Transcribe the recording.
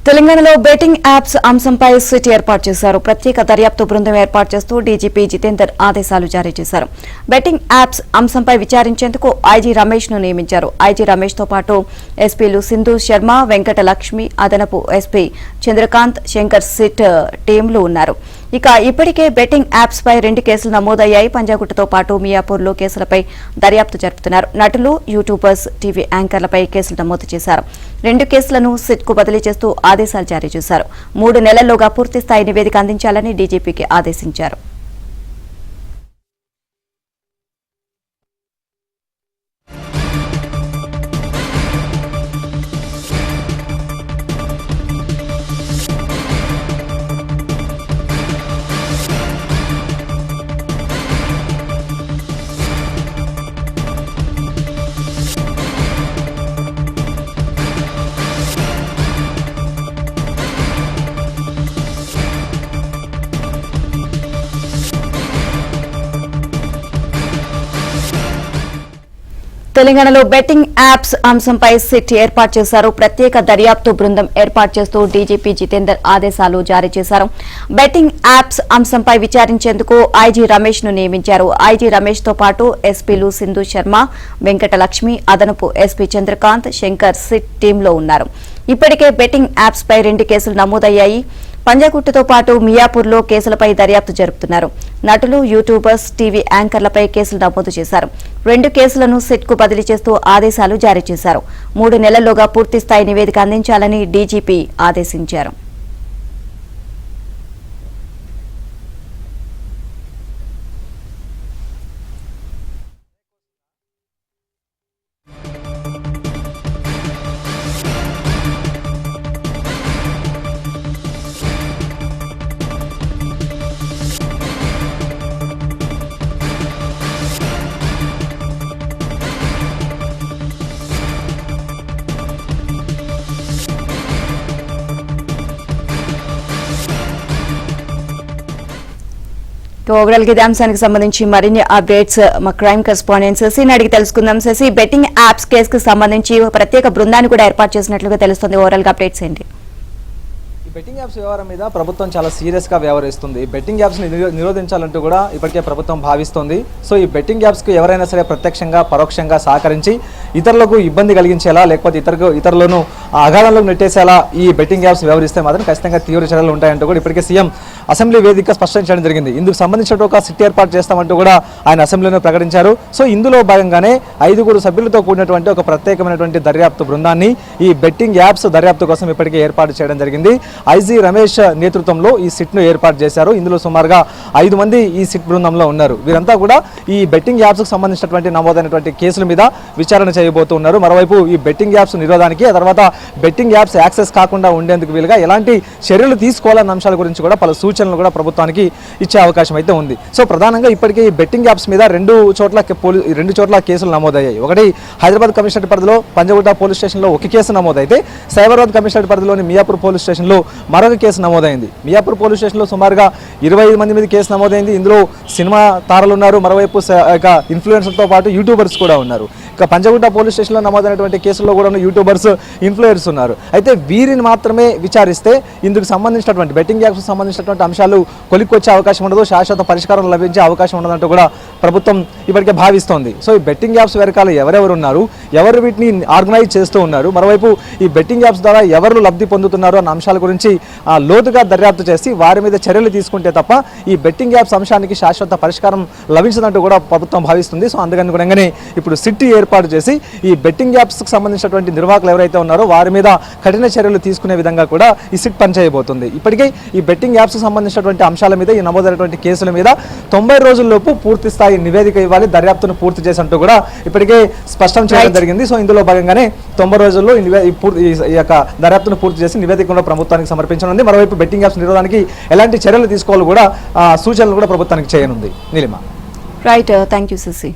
తెలంగాణలో betting apps అంశంపై SIT ఏర్పాటు చేశారు. ప్రత్యేక దర్యాప్తు బృందం ఏర్పాటు చేస్తూ డీజీపీ జితేందర్ ఆదేశాలు జారీ చేశారు. బెట్టింగ్ యాప్స్ అంశంపై విచారించేందుకు ఐజీ రమేష్ ను నియమించారు. ఐజీ రమేష్ తో పాటు ఎస్పీలు సింధు శర్మ, వెంకట లక్ష్మి, అదనపు ఎస్పీ చంద్రకాంత్, శంకర్ సిట్ టీంలు ఉన్నారు. ఇక ఇప్పటికే బెట్టింగ్ యాప్స్ పై 2 కేసులు నమోదయ్యాయి. పంజాగుట్టతో పాటు మియాపూర్లో కేసులపై దర్యాప్తు జరుపుతున్నారు. నటులు, యూట్యూబర్స్, టీవీ యాంకర్లపై కేసులు నమోదు చేశారు. 2 కేసులను సిట్ కు బదిలీ చేస్తూ ఆదేశాలు జారీ చేశారు. 3 నెలల్లోగా పూర్తిస్థాయి నివేదిక అందించాలని డీజీపీకి ఆదేశించారు. తెలంగాణలో బెట్టింగ్ యాప్స్ అంశంపై సిట్ ఏర్పాటు చేశారు. ప్రత్యేక దర్యాప్తు బృందం ఏర్పాటు చేస్తూ డీజీపీ జితేందర్ ఆదేశాలు జారీ చేశారు. బెట్టింగ్ యాప్స్ అంశంపై విచారించేందుకు ఐజీ రమేష్ ను నియమించారు. ఐజీ రమేష్ తో పాటు ఎస్పీలు సింధు శర్మ, వెంకట లక్ష్మి, అదనపు ఎస్పీ చంద్రకాంత్, శంకర్ సిట్ టీంలో ఉన్నారు. ఇప్పటికే బెట్టింగ్ యాప్స్ పై 2 కేసులు నమోదయ్యాయి. పంజాగుట్టతో పాటు మియాపూర్లో కేసులపై దర్యాప్తు జరుపుతున్నారు. నటులు, యూట్యూబర్స్, టీవీ యాంకర్లపై కేసులు నమోదు చేశారు. 2 కేసులను సిట్ కు బదిలీ చేస్తూ ఆదేశాలు జారీ చేశారు. 3 నెలల్లోగా పూర్తిస్థాయి నివేదిక అందించాలని డీజీపీ ఆదేశించారు. ఓవరాల్ గా ఇదే అంశానికి సంబంధించి మరిన్ని అప్డేట్స్ మా క్రైమ్ కరెస్పాండెంట్ శశిని అడిగి తెలుసుకుందాం. శశి, బెట్టింగ్ యాప్స్ కేసుకు సంబంధించి ప్రత్యేక బృందాన్ని కూడా ఏర్పాటు చేసినట్లుగా తెలుస్తుంది. ఓవరాల్ గా అప్డేట్స్ ఏంటి? ఈ బెట్టింగ్ యాప్స్ వ్యవహారం మీద ప్రభుత్వం చాలా సీరియస్గా వ్యవహరిస్తుంది. బెట్టింగ్ యాప్స్ని నిరోధించాలంటూ కూడా ఇప్పటికే ప్రభుత్వం భావిస్తోంది. సో ఈ బెట్టింగ్ యాప్స్కి ఎవరైనా సరే ప్రత్యక్షంగా పరోక్షంగా సహకరించి ఇతరులకు ఇబ్బంది కలిగించేలా లేకపోతే ఇతరులను అగాధంలోకి నెట్టేసేలా ఈ బెట్టింగ్ యాప్స్ వ్యవహరిస్తే మాత్రం ఖచ్చితంగా తీవ్ర చర్యలు ఉంటాయంటూ కూడా ఇప్పటికే సీఎం అసెంబ్లీ వేదిక స్పష్టం చేయడం జరిగింది. ఇందుకు సంబంధించిన ఒక సిట్ ఏర్పాటు చేస్తామంటూ కూడా ఆయన అసెంబ్లీలో ప్రకటించారు. సో ఇందులో భాగంగానే 5 సభ్యులతో కూడినటువంటి ఒక ప్రత్యేకమైనటువంటి దర్యాప్తు బృందాన్ని ఈ బెట్టింగ్ యాప్స్ దర్యాప్తు కోసం ఇప్పటికే ఏర్పాటు చేయడం జరిగింది. ఐజీ రమేష్ నేతృత్వంలో ఈ సిట్ను ఏర్పాటు చేశారు. ఇందులో సుమారుగా 5 మంది ఈ సిట్ బృందంలో ఉన్నారు. వీరంతా కూడా ఈ బెట్టింగ్ యాప్స్కు సంబంధించినటువంటి నమోదైనటువంటి కేసుల మీద విచారణ చేయబోతున్నారు. మరోవైపు ఈ బెట్టింగ్ యాప్స్ నిరోధానికి, ఆ తర్వాత బెట్టింగ్ యాప్స్ యాక్సెస్ కాకుండా ఉండేందుకు వీలుగా ఎలాంటి చర్యలు తీసుకోవాలన్న అంశాల గురించి కూడా పలు సూచనలు కూడా ప్రభుత్వానికి ఇచ్చే అవకాశం అయితే ఉంది. సో ప్రధానంగా ఇప్పటికే ఈ బెట్టింగ్ యాప్స్ మీద 2 చోట్ల కేసులు నమోదయ్యాయి. ఒకటి హైదరాబాద్ కమిషనరేట్ పరిధిలో పంజాగుట్ట పోలీస్ స్టేషన్లో ఒక కేసు నమోదైతే సైబరాబాద్ కమిషనరేట్ పరిధిలోని మియాపూర్ పోలీస్ స్టేషన్లో మరొక కేసు నమోదైంది. మియాపూర్ పోలీస్ స్టేషన్లో సుమారుగా 25 మంది మీద కేసు నమోదైంది. ఇందులో సినిమా తారలు ఉన్నారు, మరోవైపు ఇన్ఫ్లుయెన్సర్తో పాటు యూట్యూబర్స్ కూడా ఉన్నారు. ఇక పంజాగుట్ట పోలీస్ స్టేషన్లో నమోదైనటువంటి కేసుల్లో కూడా యూట్యూబర్స్, ఇన్ఫ్లుయెన్సర్స్ ఉన్నారు. అయితే వీరిని మాత్రమే విచారిస్తే ఇందుకు సంబంధించినటువంటి బెట్టింగ్ యాప్స్కి సంబంధించినటువంటి అంశాలు కొలిక్కొచ్చే అవకాశం ఉండదు, శాశ్వత పరిష్కారం లభించే అవకాశం ఉండదంటూ కూడా ప్రభుత్వం ఇప్పటికే భావిస్తోంది. సో ఈ బెట్టింగ్ యాప్స్ వెనకాల ఎవరెవరు ఉన్నారు, ఎవరు వీటిని ఆర్గనైజ్ చేస్తూ ఉన్నారు, మరోవైపు ఈ బెట్టింగ్ యాప్స్ ద్వారా ఎవరు లబ్ధి పొందుతున్నారు అన్న అంశాల గురించి లోతుగా దర్యాప్తు చేసి వారి మీద చర్యలు తీసుకుంటే తప్ప ఈ బెట్టింగ్ యాప్స్ అంశానికి శాశ్వత పరిష్కారం లభించదంటూ కూడా ప్రభుత్వం భావిస్తుంది. సో అందుకనుగుణంగానే ఇప్పుడు సిట్ ఏర్పాటు చేసి ఈ బెట్టింగ్ యాప్స్కి సంబంధించినటువంటి నిర్వాహకులు ఎవరైతే ఉన్నారో వారి మీద కఠిన చర్యలు తీసుకునే విధంగా కూడా ఈ సిట్ పనిచేయబోతుంది. ఇప్పటికే ఈ బెట్టింగ్ యాప్స్కి సంబంధించినటువంటి అంశాల మీద, ఈ నమోదైనటువంటి కేసుల మీద 90 రోజుల్లోపు పూర్తి స్థాయి నివేదిక ఇవ్వాలి, దర్యాప్తును పూర్తి చేసినట్టు కూడా ఇప్పటికే స్పష్టం చేయడం జరిగింది. సో ఇందులో భాగంగానే 90 రోజుల్లో ఈ యొక్క దర్యాప్తును పూర్తి చేసి నివేదిక కూడా ప్రభుత్వానికి సమర్పించనుంది. మరోవైపు బెట్టింగ్ యాప్స్ నిరోధానికి ఎలాంటి చర్యలు తీసుకోవాలి కూడా సూచనలు కూడా ప్రభుత్వానికి చేయనుంది. Neelima. Right, thank you Shashi.